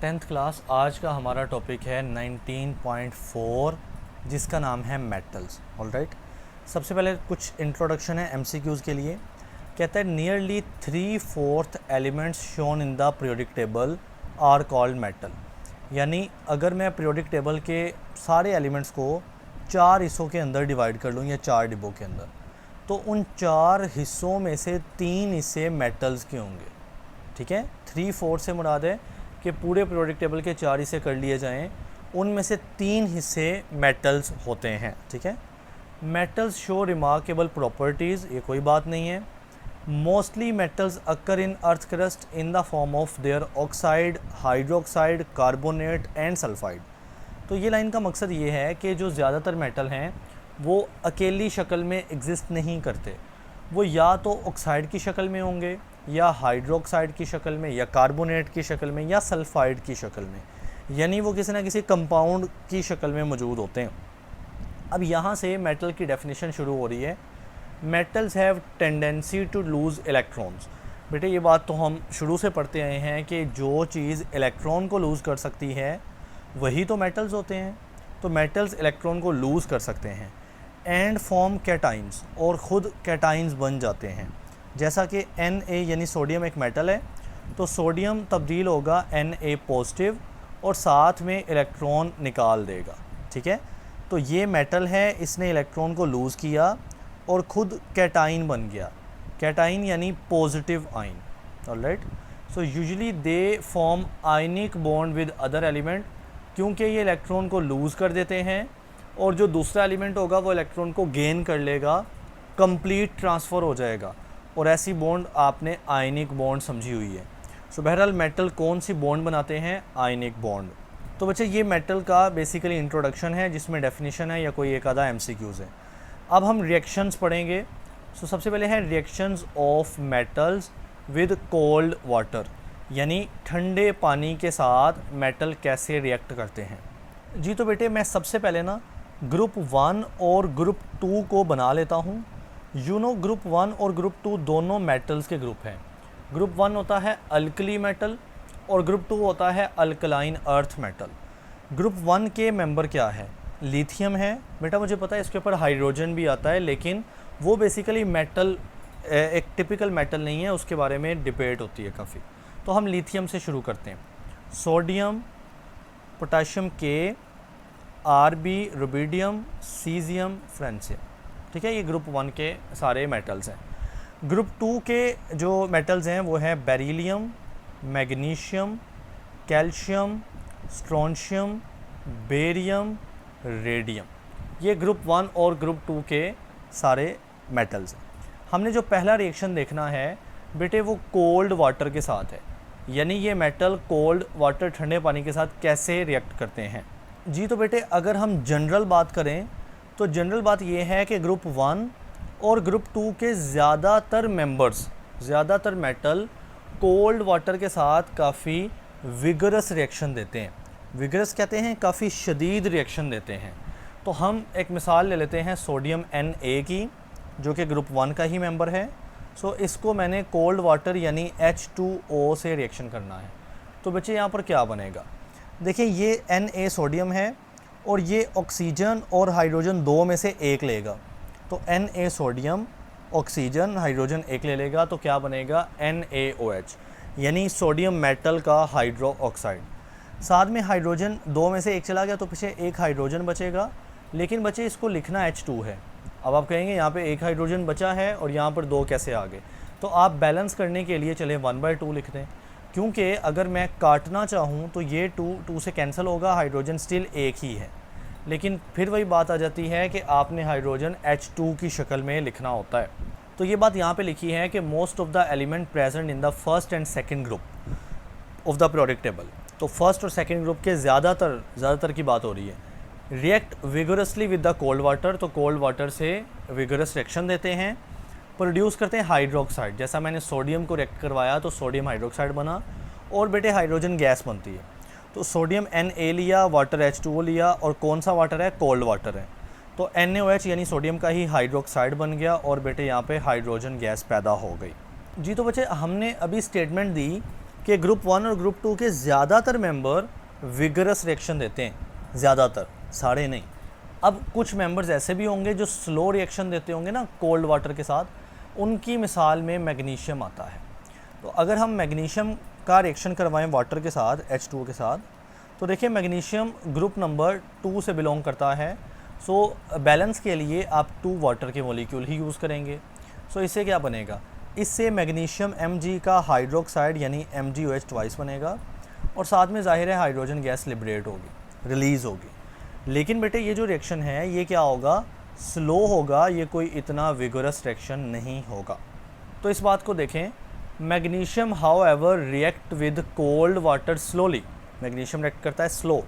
Tenth class आज का हमारा टॉपिक है 19.4 जिसका नाम है मेटल्स। ऑलराइट, सबसे पहले कुछ इंट्रोडक्शन है एमसीक्यूज़ के लिए। कहता है nearly 3/4 elements shown in the periodic table are called metal. यानी अगर मैं पीरियोडिक टेबल के सारे एलिमेंट्स को 4 हिस्सों के अंदर डिवाइड कर लूँ या 4 डिब्बों के अंदर, तो उन 4 हिस्सों में से 3 हिस्से मेटल्स के होंगे। ठीक है, 3/4 से मुराद है कि पूरे पीरियोडिक टेबल के 4 हिस्से कर लिए जाएं, उनमें से 3 हिस्से मेटल्स होते हैं। ठीक है, मेटल्स शो रिमार्केबल प्रॉपर्टीज़, ये कोई बात नहीं है। Mostly metals occur in earth crust in the form of their oxide, hydroxide, carbonate and sulphide. तो ये लाइन का मकसद ये है कि जो ज़्यादातर मेटल हैं वो अकेली शक्ल में एग्जिस्ट नहीं करते, वो या तो ऑक्साइड की शक्ल में होंगे, या हाइड्रोक्साइड की शक्ल में, या कार्बोनेट की शक्ल में, या सल्फाइड की शक्ल में, यानी वो किसी ना किसी कंपाउंड की शक्ल में मौजूद होते हैं। अब यहाँ से मेटल की डेफिनेशन शुरू हो रही है। Metals have tendency to lose electrons. बेटे ये बात तो हम शुरू से पढ़ते आए हैं कि जो चीज़ इलेक्ट्रॉन को लूज़ कर सकती है वही तो मेटल्स होते हैं। तो मेटल्स इलेक्ट्रॉन को लूज़ कर सकते हैं एंड फॉर्म कैटाइंस, और ख़ुद कैटाइंस बन जाते हैं। जैसा कि Na यानी सोडियम एक मेटल है, तो सोडियम तब्दील होगा Na पॉजिटिव और साथ में इलेक्ट्रॉन निकाल देगा। ठीक है, तो ये मेटल है, इसने इलेक्ट्रॉन को लूज़ किया और ख़ुद कैटाइन बन गया। कैटाइन यानी positive ion. Alright, so usually they form ionic bond with other element, क्योंकि ये इलेक्ट्रॉन को लूज़ कर देते हैं और जो दूसरा एलिमेंट होगा वो इलेक्ट्रॉन को गेन कर लेगा, कंप्लीट ट्रांसफ़र हो जाएगा, और ऐसी बॉन्ड आपने आयनिक बॉन्ड समझी हुई है। सो बहरहाल मेटल कौन सी बॉन्ड बनाते हैं? Ionic bond. तो बच्चे ये मेटल का बेसिकली इंट्रोडक्शन है जिसमें डेफिनेशन है या कोई एक आधा एमसीक्यूज़ है। अब हम रिएक्शंस पढ़ेंगे। सो सबसे पहले है reactions of metals with cold water, यानी ठंडे पानी के साथ मेटल कैसे रिएक्ट करते हैं। जी तो बेटे मैं सबसे पहले ना ग्रुप 1 और ग्रुप 2 को बना लेता हूँ। ग्रुप 1 और ग्रुप 2 दोनों मेटल्स के ग्रुप हैं। ग्रुप 1 होता है अल्कली मेटल और ग्रुप 2 होता है अल्कलाइन अर्थ मेटल। ग्रुप 1 के मेंबर क्या है? लिथियम है। बेटा मुझे पता है इसके ऊपर हाइड्रोजन भी आता है, लेकिन वो बेसिकली मेटल एक टिपिकल मेटल नहीं है, उसके बारे में डिबेट होती है काफ़ी। तो हम लिथियम से शुरू करते हैं। सोडियम, पोटाशियम के, Rb, रुबिडियम, सीजियम, फ्रेंसियम। ठीक है, ये ग्रुप 1 के सारे मेटल्स हैं। ग्रुप 2 के जो मेटल्स हैं वो है beryllium, magnesium, calcium, strontium, barium, radium. ये ग्रुप 1 और ग्रुप 2 के सारे मेटल्स हैं। हमने जो पहला रिएक्शन देखना है बेटे वो कोल्ड वाटर के साथ है, यानी ये मेटल कोल्ड वाटर ठंडे पानी के साथ कैसे रिएक्ट करते हैं। जी तो बेटे अगर हम जनरल बात करें तो जनरल बात ये है कि ग्रुप 1 और ग्रुप 2 के ज़्यादातर मेंबर्स, ज़्यादातर मेटल कोल्ड वाटर के साथ काफ़ी विगरस रिएक्शन देते हैं। विगरस कहते हैं काफ़ी शदीद रिएक्शन देते हैं। तो हम एक मिसाल ले लेते हैं सोडियम Na की, जो कि ग्रुप 1 का ही मेंबर है। सो इसको मैंने कोल्ड वाटर यानी H2O से रिएक्शन करना है। तो बच्चे यहाँ पर क्या बनेगा? देखिए ये Na सोडियम है और ये ऑक्सीजन और हाइड्रोजन दो में से एक लेगा। तो Na सोडियम, ऑक्सीजन, हाइड्रोजन एक ले लेगा, तो क्या बनेगा? NaOH, यानी सोडियम मेटल का हाइड्रो ऑक्साइड। साथ में हाइड्रोजन दो में से एक चला गया तो पीछे एक हाइड्रोजन बचेगा, लेकिन बच्चे इसको लिखना H2 है। अब आप कहेंगे यहाँ पे एक हाइड्रोजन बचा है और यहाँ पर दो कैसे आ गए? तो आप बैलेंस करने के लिए चले 1/2 लिख दें, क्योंकि अगर मैं काटना चाहूँ तो ये 2 से कैंसिल होगा, हाइड्रोजन स्टिल एक ही है। लेकिन फिर वही बात आ जाती है कि आपने हाइड्रोजन H2 की शक्ल में लिखना होता है। तो ये बात यहाँ पे लिखी है कि most of the element present in the first and second group of the periodic table. तो फर्स्ट और सेकंड ग्रुप के ज़्यादातर की बात हो रही है। React vigorously with the cold water, तो कोल्ड वाटर से विगरस रिएक्शन देते हैं, प्रोड्यूस करते हैं हाइड्रोक्साइड। जैसा मैंने सोडियम को रिएक्ट करवाया तो सोडियम हाइड्रोक्साइड बना और बेटे हाइड्रोजन गैस बनती है। तो सोडियम Na लिया, वाटर H2O लिया, और कौन सा वाटर है? कोल्ड वाटर है। तो NaOH यानी सोडियम का ही हाइड्रोक्साइड बन गया और बेटे यहाँ पे हाइड्रोजन गैस पैदा हो गई। जी तो बच्चे हमने अभी स्टेटमेंट दी कि ग्रुप 1 और ग्रुप 2 के ज़्यादातर मेंबर विगरस रिएक्शन देते हैं, ज़्यादातर, सारे नहीं। अब कुछ मेंबर्स ऐसे भी होंगे जो स्लो रिएक्शन देते होंगे ना कोल्ड वाटर के साथ, उनकी मिसाल में मैग्नीशियम आता है। तो अगर हम मैग्नीशियम का रिएक्शन करवाएं वाटर के साथ H2O के साथ, तो देखिए मैग्नीशियम ग्रुप नंबर 2 से बिलोंग करता है। सो बैलेंस के लिए आप 2 वाटर के मॉलिक्यूल ही यूज़ करेंगे। सो इससे क्या बनेगा, इससे मैग्नीशियम Mg का हाइड्रोक्साइड यानी MgOH ट्वाइस बनेगा और साथ में ज़ाहिर है हाइड्रोजन गैस लिबरेट होगी, रिलीज़ होगी। लेकिन बेटे ये जो रिएक्शन है ये क्या होगा, स्लो होगा, ये कोई इतना विगोरस रिएक्शन नहीं होगा। तो इस बात को देखें, magnesium how ever react with cold water slowly, magnesium react करता है स्लो,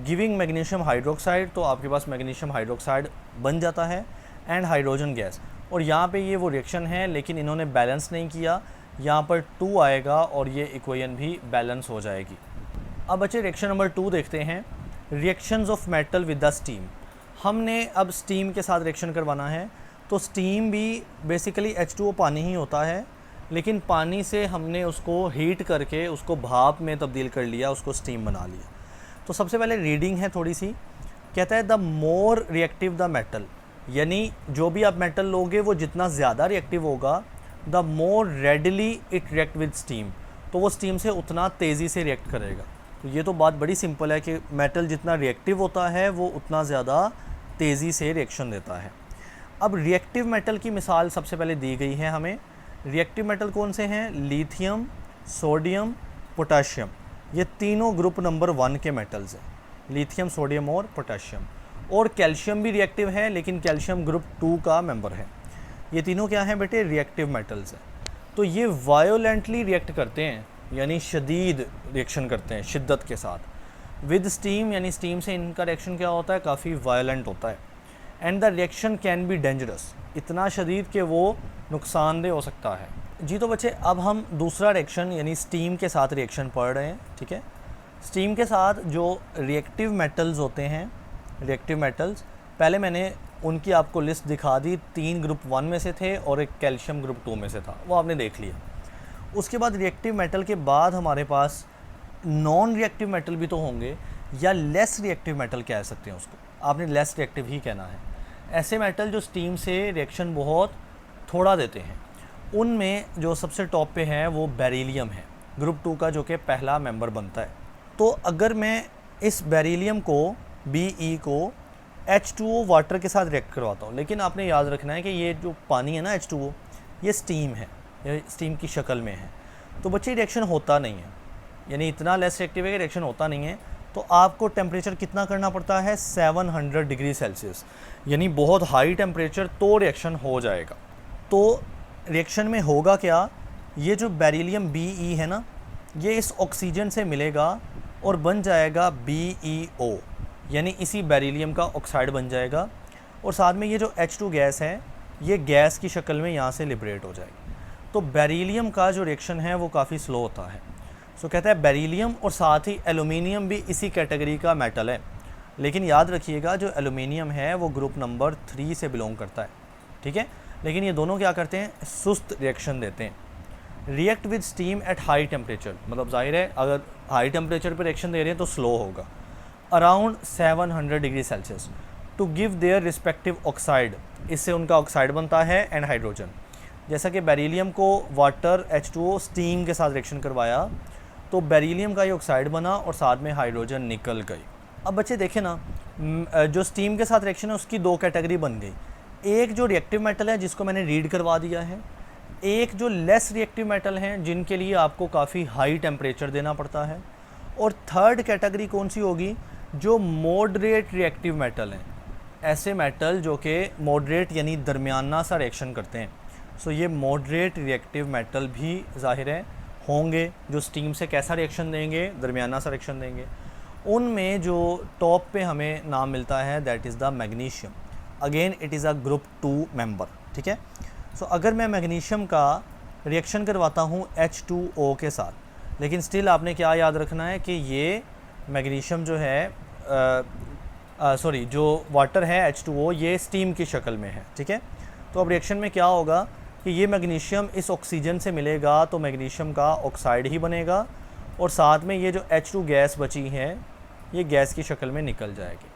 गिविंग मैग्नीशियम हाइड्रोक्साइड, तो आपके पास मैग्नीशियम हाइड्रोक्साइड बन जाता है एंड हाइड्रोजन गैस। और यहाँ पे ये वो रिएक्शन है लेकिन इन्होंने बैलेंस नहीं किया, यहाँ पर 2 आएगा और ये इक्वेशन भी बैलेंस हो जाएगी। अब बच्चे रिएक्शन नंबर 2 देखते हैं, reactions of metal with the steam. हमने अब स्टीम के साथ रिएक्शन करवाना है, तो स्टीम भी बेसिकली H2O पानी ही होता है, लेकिन पानी से हमने उसको हीट करके उसको भाप में तब्दील कर लिया, उसको स्टीम बना लिया। तो सबसे पहले रीडिंग है थोड़ी सी, कहता है the more reactive the metal, यानी जो भी आप मेटल लोगे वो जितना ज़्यादा रिएक्टिव होगा, the more readily it react with steam, तो वो स्टीम से उतना तेज़ी से रिएक्ट करेगा। तो ये तो बात बड़ी सिंपल है कि मेटल जितना रिएक्टिव होता है वो उतना ज़्यादा तेज़ी से रिएक्शन देता है। अब रिएक्टिव मेटल की मिसाल सबसे पहले दी गई है हमें। रिएक्टिव मेटल कौन से हैं, लिथियम, सोडियम, पोटाशियम, ये तीनों ग्रुप नंबर 1 के मेटल्स हैं, लिथियम, सोडियम और पोटाशियम। और कैल्शियम भी रिएक्टिव है लेकिन कैल्शियम ग्रुप 2 का मेंबर है। ये तीनों क्या हैं बेटे, रिएक्टिव मेटल्स हैं। तो ये वायोलेंटली रिएक्ट करते हैं, यानी शदीद रिएक्शन करते हैं शिद्दत के साथ विद स्टीम, यानी स्टीम से इनका रिएक्शन क्या होता है, काफ़ी वायलेंट होता है। And the reaction can be dangerous, इतना शदीद कि वो नुकसानदेह हो सकता है। जी तो बच्चे अब हम दूसरा रिएक्शन यानी स्टीम के साथ रिएक्शन पढ़ रहे हैं, ठीक है। स्टीम के साथ जो रिएक्टिव मेटल्स होते हैं, रिएक्टिव मेटल्स, पहले मैंने उनकी आपको लिस्ट दिखा दी, 3 ग्रुप 1 में से थे और एक कैल्शियम ग्रुप 2 में से था, वो आपने देख लिया। उसके बाद रिएक्टिव मेटल के बाद हमारे पास नॉन रिएक्टिव मेटल भी तो होंगे, या लेस रिएक्टिव मेटल कह सकते हैं उसको, आपने लेस रिएक्टिव ही कहना है। ऐसे मेटल जो स्टीम से रिएक्शन बहुत थोड़ा देते हैं, उनमें जो सबसे टॉप पे है वो बेरिलियम है, ग्रुप 2 का, जो कि पहला मेंबर बनता है। तो अगर मैं इस बेरिलियम को, Be को H2O वाटर के साथ रिएक्ट करवाता हूँ, लेकिन आपने याद रखना है कि ये जो पानी है ना H2O, ये स्टीम है, ये स्टीम की शक्ल में है, तो बच्चे रिएक्शन होता नहीं है, यानी इतना लेस रिएक्टिव है कि रिएक्शन होता नहीं है। तो आपको टेम्परेचर कितना करना पड़ता है, 700 डिग्री सेल्सियस, यानी बहुत हाई टेम्परेचर, तो रिएक्शन हो जाएगा। तो रिएक्शन में होगा क्या, ये जो बेरिलियम Be है ना, ये इस ऑक्सीजन से मिलेगा और बन जाएगा BeO, यानी इसी बेरिलियम का ऑक्साइड बन जाएगा। और साथ में ये जो H2 गैस है, ये गैस की शक्ल में यहाँ से लिबरेट हो जाएगी। तो बेरिलियम का जो रिएक्शन है वो काफ़ी स्लो होता है। सो कहता है बेरिलियम और साथ ही एलुमिनियम भी इसी कैटेगरी का मेटल है, लेकिन याद रखिएगा जो एलुमिनियम है वो ग्रुप नंबर 3 से बिलोंग करता है, ठीक है। लेकिन ये दोनों क्या करते हैं, सुस्त रिएक्शन देते हैं। React with steam at high temperature, मतलब जाहिर है अगर हाई टेम्परेचर पर रिएक्शन दे रहे हैं तो स्लो होगा, around 700 degree Celsius, to give their respective oxide, इससे उनका ऑक्साइड बनता है एंड हाइड्रोजन। जैसा कि बेरिलियम को वाटर H2O स्टीम के साथ रिएक्शन करवाया तो बेरिलियम का ये ऑक्साइड बना और साथ में हाइड्रोजन निकल गई। अब बच्चे देखें ना, जो स्टीम के साथ रिएक्शन है उसकी 2 कैटेगरी बन गई, एक जो रिएक्टिव मेटल है जिसको मैंने रीड करवा दिया है, एक जो लेस रिएक्टिव मेटल हैं जिनके लिए आपको काफ़ी हाई टेम्परेचर देना पड़ता है, और थर्ड कैटेगरी कौन सी होगी, जो मॉडरेट रिएक्टिव मेटल हैं, ऐसे मेटल जो कि मॉडरेट यानी दरमियाना सा रिएक्शन करते हैं। सो ये मॉडरेट रिएक्टिव मेटल भी ज़ाहिर है होंगे, जो स्टीम से कैसा रिएक्शन देंगे, दरमियाना सा रिएक्शन देंगे। उनमें जो टॉप पे हमें नाम मिलता है that is the magnesium, again it is a group 2 member, ठीक है। सो अगर मैं मैग्नीशियम का रिएक्शन करवाता हूँ H2O के साथ, लेकिन स्टिल आपने क्या याद रखना है कि ये मैग्नीशियम जो है जो वाटर है H2O, ये स्टीम की शक्ल में है, ठीक है। तो अब रिएक्शन में क्या होगा, कि ये मैग्नीशियम इस ऑक्सीजन से मिलेगा तो मैग्नीशियम का ऑक्साइड ही बनेगा, और साथ में ये जो H2 गैस बची है ये गैस की शक्ल में निकल जाएगी।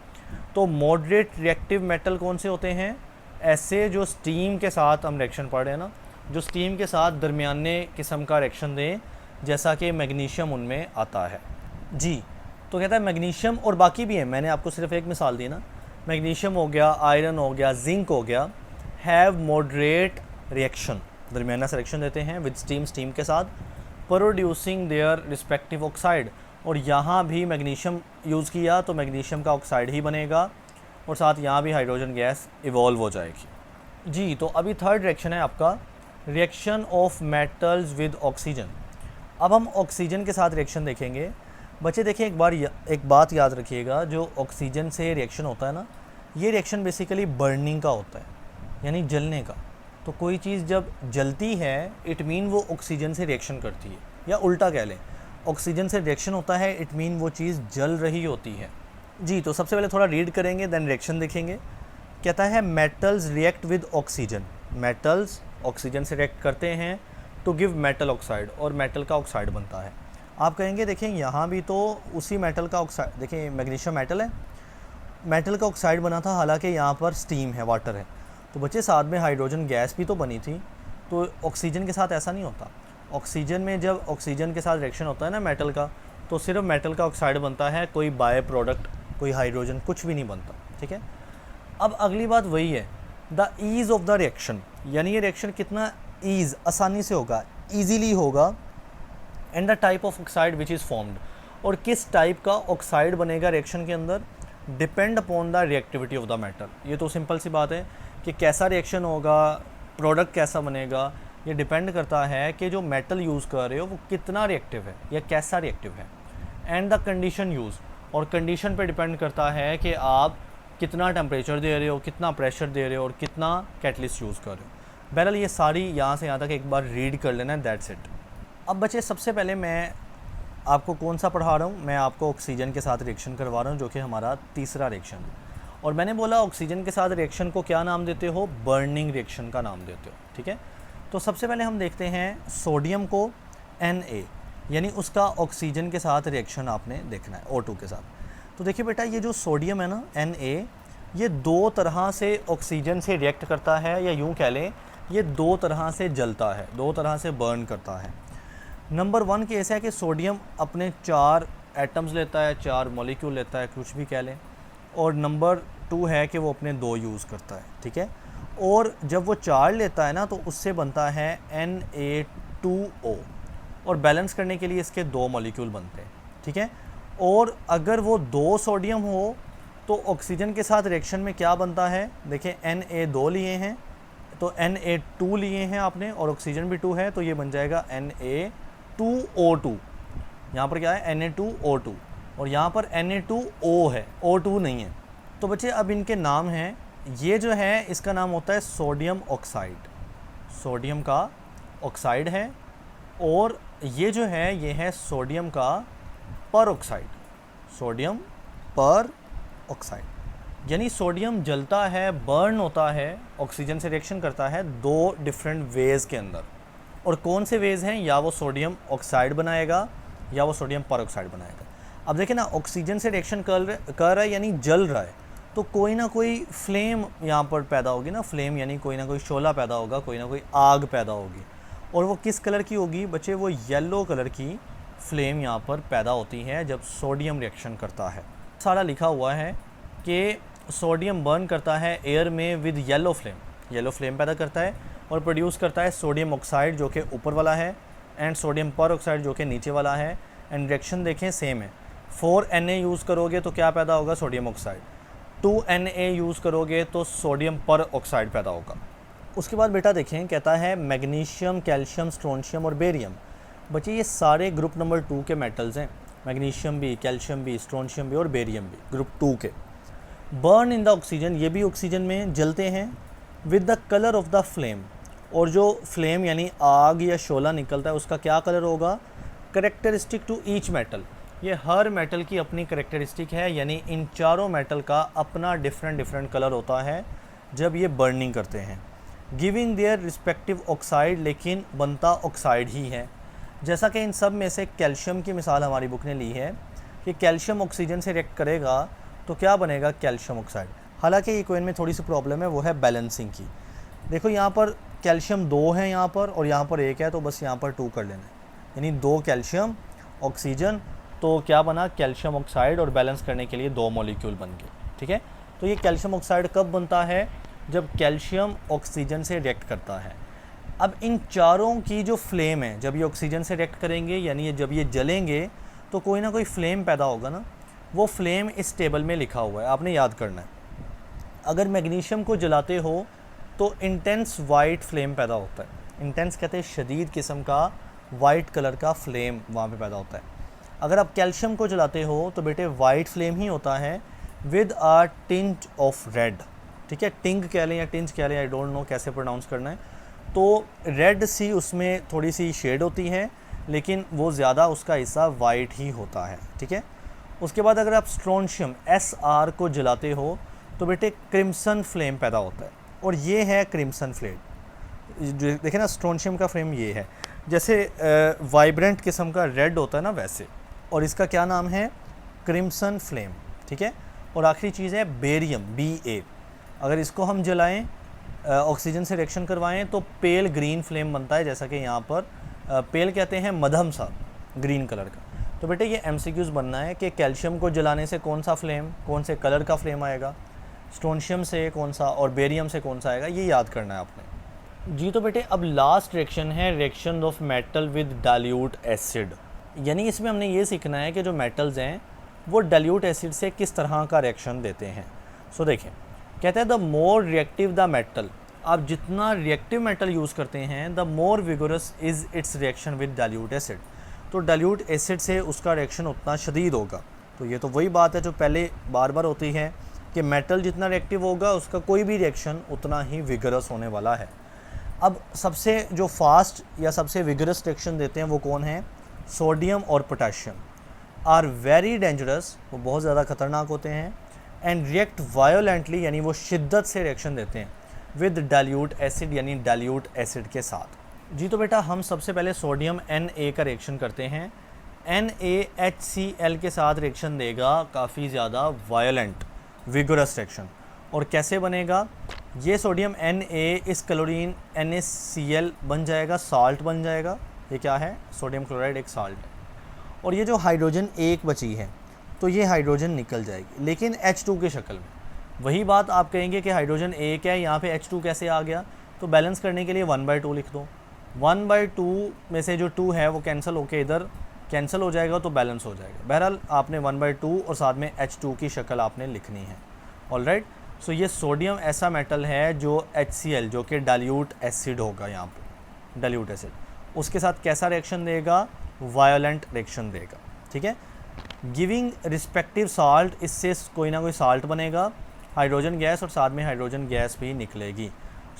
तो मॉडरेट रिएक्टिव मेटल कौन से होते हैं? ऐसे जो स्टीम के साथ हम रिएक्शन पढ़ रहे हैं ना, जो स्टीम के साथ दरमियाने किस्म का रिएक्शन दें, जैसा कि मैग्नीशियम उनमें आता है। जी, तो कहता है मैग्नीशियम और बाकी भी है, मैंने आपको सिर्फ एक मिसाल दी ना, मैग्नीशियम हो गया, आयरन हो गया, जिंक हो गया, हैव मॉडरेट रिएक्शन, दरमियाना से रिएक्शन देते हैं विद स्टीम के साथ, प्रोड्यूसिंग देयर रिस्पेक्टिव ऑक्साइड। और यहाँ भी मैग्नीशियम यूज़ किया तो मैग्नीशियम का ऑक्साइड ही बनेगा, और साथ यहाँ भी हाइड्रोजन गैस इवॉल्व हो जाएगी। जी, तो अभी थर्ड रिएक्शन है आपका reaction of metals with oxygen. अब हम ऑक्सीजन के साथ रिएक्शन देखेंगे। बच्चे देखिए, एक बात याद रखिएगा, जो ऑक्सीजन से रिएक्शन होता है ना, ये रिएक्शन बेसिकली बर्निंग का होता है, यानी जलने का। तो कोई चीज़ जब जलती है इट मीन वो ऑक्सीजन से रिएक्शन करती है, या उल्टा कह लें, ऑक्सीजन से रिएक्शन होता है इट मीन वो चीज़ जल रही होती है। जी, तो सबसे पहले थोड़ा रीड करेंगे देन रिएक्शन देखेंगे। कहता है metals react with oxygen, metals oxygen से रिएक्ट करते हैं टू गिव मेटल ऑक्साइड, और मेटल का ऑक्साइड बनता है। आप कहेंगे देखें यहाँ भी तो उसी मेटल का ऑक्साइड, देखिए मैग्नीशियम मेटल है, मेटल का ऑक्साइड बना था, हालांकि यहाँ पर स्टीम है, वाटर है। तो बच्चे साथ में हाइड्रोजन गैस भी तो बनी थी। तो ऑक्सीजन के साथ ऐसा नहीं होता। ऑक्सीजन में जब ऑक्सीजन के साथ रिएक्शन होता है ना मेटल का, तो सिर्फ मेटल का ऑक्साइड बनता है, कोई बाय प्रोडक्ट, कोई हाइड्रोजन कुछ भी नहीं बनता। ठीक है, अब अगली बात वही है, the ease of the reaction, यानी ये रिएक्शन कितना ईज़, आसानी से होगा, ईजीली होगा, and the type of oxide which is formed, और किस टाइप का ऑक्साइड बनेगा रिएक्शन के अंदर, depend upon the reactivity of the metal. ये तो सिंपल सी बात है कि कैसा रिएक्शन होगा, प्रोडक्ट कैसा बनेगा, ये डिपेंड करता है कि जो मेटल यूज़ कर रहे हो वो कितना रिएक्टिव है या कैसा रिएक्टिव है, एंड द कंडीशन यूज़, और कंडीशन पे डिपेंड करता है कि आप कितना टेम्परेचर दे रहे हो, कितना प्रेशर दे रहे हो, और कितना कैटलिस्ट यूज़ कर रहे हो। बहरहाल ये सारी यहाँ से यहाँ तक एक बार रीड कर लेना है, दैट्स इट। अब बच्चे सबसे पहले मैं आपको कौन सा पढ़ा रहा हूँ, मैं आपको ऑक्सीजन के साथ रिएक्शन करवा रहा हूँ, जो कि हमारा तीसरा रिएक्शन है। और मैंने बोला ऑक्सीजन के साथ रिएक्शन को क्या नाम देते हो, बर्निंग रिएक्शन का नाम देते हो। ठीक है, तो सबसे पहले हम देखते हैं सोडियम को Na, यानी उसका ऑक्सीजन के साथ रिएक्शन आपने देखना है O2 के साथ। तो देखिए बेटा, ये जो सोडियम है ना Na, ये दो तरह से ऑक्सीजन से रिएक्ट करता है, या यूँ कह लें ये दो तरह से जलता है, दो तरह से बर्न करता है। नंबर 1 केस है कि सोडियम अपने 4 एटम्स लेता है, 4 मॉलिक्यूल लेता है, कुछ भी कह लें, और नंबर 2 है कि वो अपने 2 यूज़ करता है। ठीक है, और जब वो 4 लेता है ना तो उससे बनता है Na2O, और बैलेंस करने के लिए इसके 2 मॉलिक्यूल बनते हैं। ठीक है, और अगर वो 2 सोडियम हो तो ऑक्सीजन के साथ रिएक्शन में क्या बनता है, देखिए Na2 लिए हैं तो Na2 लिए हैं आपने, और ऑक्सीजन भी 2 है तो ये बन जाएगा Na2O2। यहाँ पर क्या है, Na2O2, और यहाँ पर Na2O है, O2 नहीं है। तो बच्चे अब इनके नाम हैं, ये जो है इसका नाम होता है सोडियम ऑक्साइड, सोडियम का ऑक्साइड है, और ये जो है ये है सोडियम का पर ऑक्साइड, सोडियम पर ऑक्साइड। यानी सोडियम जलता है, बर्न होता है, ऑक्सीजन से रिएक्शन करता है 2 डिफरेंट वेज के अंदर। और कौन से वेज हैं, या वो सोडियम ऑक्साइड बनाएगा या वो सोडियम पर ऑक्साइड बनाएगा। अब देखिए ना, ऑक्सीजन से रिएक्शन कर रहा है यानी जल रहा है, तो कोई ना कोई फ्लेम यहाँ पर पैदा होगी ना, फ्लेम यानी कोई ना कोई शोला पैदा होगा, कोई ना कोई आग पैदा होगी, और वो किस कलर की होगी बच्चे, वो येलो कलर की फ्लेम यहाँ पर पैदा होती है जब सोडियम रिएक्शन करता है। सारा लिखा हुआ है कि सोडियम बर्न करता है एयर में विद येलो फ्लेम पैदा करता है, और प्रोड्यूस करता है सोडियम ऑक्साइड जो कि ऊपर वाला है, एंड सोडियम पर ऑक्साइड जो कि नीचे वाला है। एंड रिएक्शन देखें सेम है, 4Na यूज़ करोगे तो क्या पैदा होगा, सोडियम ऑक्साइड, 2Na यूज़ करोगे तो सोडियम पर ऑक्साइड पैदा होगा। उसके बाद बेटा देखें, कहता है मैग्नीशियम, कैल्शियम, स्ट्रोंशियम और बेरियम। बच्चे ये सारे ग्रुप नंबर 2 के मेटल्स हैं, मैग्नीशियम भी, कैल्शियम भी, स्ट्रोंशियम भी और बेरियम भी, ग्रुप 2 के। बर्न इन द ऑक्सीजन, ये भी ऑक्सीजन में जलते हैं, with the colour of the flame, और जो फ्लेम यानी आग या शोला निकलता है उसका क्या कलर होगा, करेक्टरिस्टिक टू ईच मेटल। ये हर मेटल की अपनी करेक्टरिस्टिक है, यानी इन चारों मेटल का अपना डिफरेंट कलर होता है जब ये बर्निंग करते हैं। गिविंग देयर रिस्पेक्टिव ऑक्साइड, लेकिन बनता ऑक्साइड ही है। जैसा कि इन सब में से कैल्शियम की मिसाल हमारी बुक ने ली है कि कैल्शियम ऑक्सीजन से रिएक्ट करेगा तो क्या बनेगा, कैल्शियम ऑक्साइड। हालांकि इक्वेशन में थोड़ी सी प्रॉब्लम है, वो है बैलेंसिंग की। देखो यहाँ पर कैल्शियम 2 है यहाँ पर और यहाँ पर 1 है, तो बस यहाँ पर 2 कर लेना है, यानी 2 कैल्शियम ऑक्सीजन, तो क्या बना, कैल्शियम ऑक्साइड, और बैलेंस करने के लिए 2 मॉलिक्यूल बन गए। ठीक है, तो ये कैल्शियम ऑक्साइड कब बनता है, जब कैल्शियम ऑक्सीजन से रिएक्ट करता है। अब इन चारों की जो फ्लेम है, जब ये ऑक्सीजन से रिएक्ट करेंगे, यानी जब ये जलेंगे तो कोई ना कोई फ्लेम पैदा होगा ना, वो फ्लेम इस टेबल में लिखा हुआ है, आपने याद करना है। अगर मैग्नीशियम को जलाते हो तो इंटेंस वाइट फ्लेम पैदा होता है। इंटेंस कहते हैं शदीद किस्म का वाइट कलर का फ्लेम वहाँ पे पैदा होता है। अगर आप कैल्शियम को जलाते हो तो बेटे वाइट फ्लेम ही होता है with a tinge of red. ठीक है, टिंग कह लें या टिंज कह लें, आई डोंट नो कैसे प्रोनाउंस करना है। तो रेड सी उसमें थोड़ी सी शेड होती है, लेकिन वो ज़्यादा उसका हिस्सा वाइट ही होता है। ठीक है, उसके बाद अगर आप स्ट्रोंशियम SR को जलाते हो तो बेटे क्रिम्सन फ्लेम पैदा होता है, और ये है क्रिम्सन फ्लेम। देखें ना, स्ट्रोंशियम का फ्लेम ये है, जैसे वाइब्रेंट किस्म का रेड होता है ना वैसे, और इसका क्या नाम है, क्रिम्सन फ्लेम। ठीक है, और आखिरी चीज़ है बेरियम BA। अगर इसको हम जलाएं, ऑक्सीजन से रिएक्शन करवाएं तो पेल ग्रीन फ्लेम बनता है, जैसा कि यहाँ पर पेल कहते हैं मध्यम सा ग्रीन कलर का। तो बेटे ये MCQs बनना है कि कैल्शियम को जलाने से कौन सा फ्लेम, कौन से कलर का फ्लेम आएगा, स्ट्रोंशियम से कौन सा और बेरियम से कौन सा आएगा, ये याद करना है आपने जी। तो बेटे अब लास्ट रिएक्शन है reaction of metal with dilute acid, यानी इसमें हमने ये सीखना है कि जो मेटल्स हैं वो डाइल्यूट एसिड से किस तरह का रिएक्शन देते हैं। सो देखें, कहते हैं the more reactive the metal, आप जितना रिएक्टिव मेटल यूज़ करते हैं the more vigorous is it's reaction with dilute acid, तो डाइल्यूट एसिड से उसका रिएक्शन उतना शदीद होगा। तो ये तो वही बात है जो पहले बार बार होती है कि मेटल जितना रिएक्टिव होगा उसका कोई भी रिएक्शन उतना ही विगरस होने वाला है। अब सबसे जो फास्ट या सबसे विगरस रिएक्शन देते हैं वो कौन है, सोडियम और पोटेशियम आर वेरी डेंजरस, वो बहुत ज़्यादा ख़तरनाक होते हैं, एंड रिएक्ट वायोलेंटली, यानी वो शिद्दत से रिएक्शन देते हैं विद डाइल्यूट एसिड, यानी डाइल्यूट एसिड के साथ जी। तो बेटा हम सबसे पहले सोडियम Na का रिएक्शन करते हैं। NaHCl के साथ रिएक्शन देगा काफ़ी ज़्यादा वायोलेंट विगरस रिएक्शन, और कैसे बनेगा, ये सोडियम Na इस क्लोरीन NaCl बन जाएगा, साल्ट बन जाएगा। ये क्या है, सोडियम क्लोराइड एक साल्ट है, और ये जो हाइड्रोजन एक बची है तो ये हाइड्रोजन निकल जाएगी, लेकिन H2 के शक्ल में। वही बात आप कहेंगे कि हाइड्रोजन एक है, यहाँ पे H2 कैसे आ गया, तो बैलेंस करने के लिए 1/2 लिख दो। 1/2 में से जो 2 है वो कैंसिल होके इधर कैंसिल हो जाएगा, तो बैलेंस हो जाएगा। बहरहाल आपने 1/2 और साथ में H2 की शक्ल आपने लिखनी है। ऑलराइट, सो ये सोडियम ऐसा मेटल है जो HCl, जो कि डाइल्यूट एसिड होगा, यहाँ पे डाइल्यूट एसिड, उसके साथ कैसा रिएक्शन देगा, वायोलेंट रिएक्शन देगा। ठीक है, गिविंग रिस्पेक्टिव साल्ट, इससे कोई ना कोई साल्ट बनेगा, हाइड्रोजन गैस और साथ में हाइड्रोजन गैस भी निकलेगी।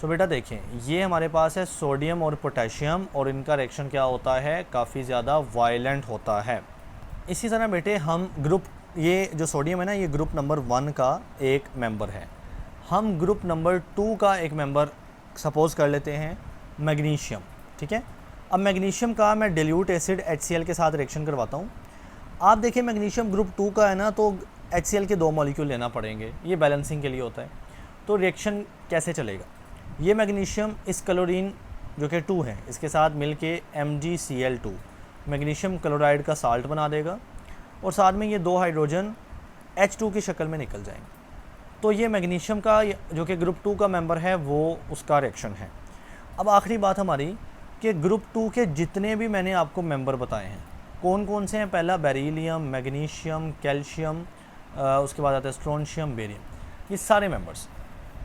सो बेटा देखें, ये हमारे पास है सोडियम और पोटेशियम, और इनका रिएक्शन क्या होता है, काफ़ी ज़्यादा वायलेंट होता है। इसी तरह बेटे हम ग्रुप, ये जो सोडियम है ना, ये ग्रुप नंबर 1 का एक मेंबर है। हम ग्रुप नंबर 2 का एक मेंबर सपोज़ कर लेते हैं, मैग्नीशियम। ठीक है, अब मैग्नीशियम का मैं डाइल्यूट एसिड HCl के साथ रिएक्शन करवाता हूँ। आप देखिए मैग्नीशियम ग्रुप 2 का है ना, तो HCl के 2 मॉलिक्यूल लेना पड़ेंगे, ये बैलेंसिंग के लिए होता है। तो रिएक्शन कैसे चलेगा, ये मैग्नीशियम इस क्लोरीन जो कि 2 है इसके साथ मिलके MgCl2 मैग्नीशियम क्लोराइड का साल्ट बना देगा, और साथ में ये 2 हाइड्रोजन H2 की शक्ल में निकल जाएंगे। तो ये मैग्नीशियम का जो कि ग्रुप 2 का मेंबर है वो उसका रिएक्शन है। अब आखिरी बात हमारी कि ग्रुप 2 के जितने भी मैंने आपको मेंबर बताए हैं कौन कौन से हैं, पहला बेरिलियम, मैग्नीशियम, कैल्शियम, उसके बाद आता है स्ट्रोंशियम, बेरियम, ये सारे मेंबर्स,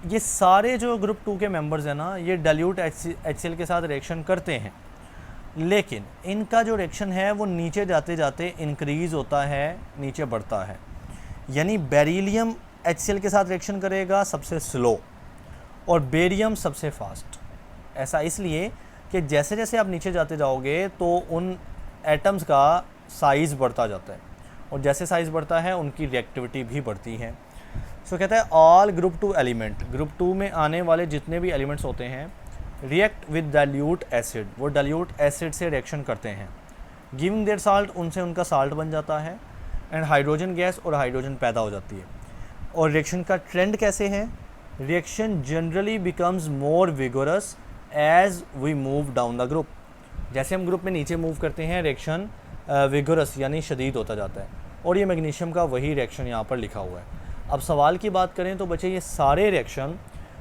ये सारे जो ग्रुप 2 के मेंबर्स हैं ना, ये डाइल्यूट HCl के साथ रिएक्शन करते हैं, लेकिन इनका जो रिएक्शन है वो नीचे जाते जाते इंक्रीज़ होता है, नीचे बढ़ता है। यानी बेरिलियम HCl के साथ रिएक्शन करेगा सबसे स्लो और बेरियम सबसे फास्ट। ऐसा इसलिए कि जैसे जैसे आप नीचे जाते जाओगे तो उन एटम्स का साइज़ बढ़ता जाता है, और जैसे साइज़ बढ़ता है उनकी रिएक्टिविटी भी बढ़ती है। सो कहता है ऑल ग्रुप 2 एलिमेंट, ग्रुप 2 में आने वाले जितने भी एलिमेंट्स होते हैं रिएक्ट विद डाइल्यूट एसिड, वो डाइल्यूट एसिड से रिएक्शन करते हैं, गिविंग देयर साल्ट, उनसे उनका साल्ट बन जाता है, एंड हाइड्रोजन गैस और हाइड्रोजन पैदा हो जाती है। और रिएक्शन का ट्रेंड कैसे है, reaction generally becomes more vigorous as we move down the group, जैसे हम ग्रुप में नीचे मूव करते हैं रिएक्शन विगोरस यानी शदीद होता जाता है, और ये मैग्नीशियम का वही रिएक्शन यहाँ पर लिखा हुआ है। अब सवाल की बात करें तो बच्चे ये सारे रिएक्शन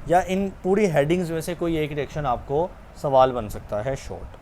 या इन पूरी हेडिंग्स में से कोई एक रिएक्शन आपको सवाल बन सकता है शॉर्ट।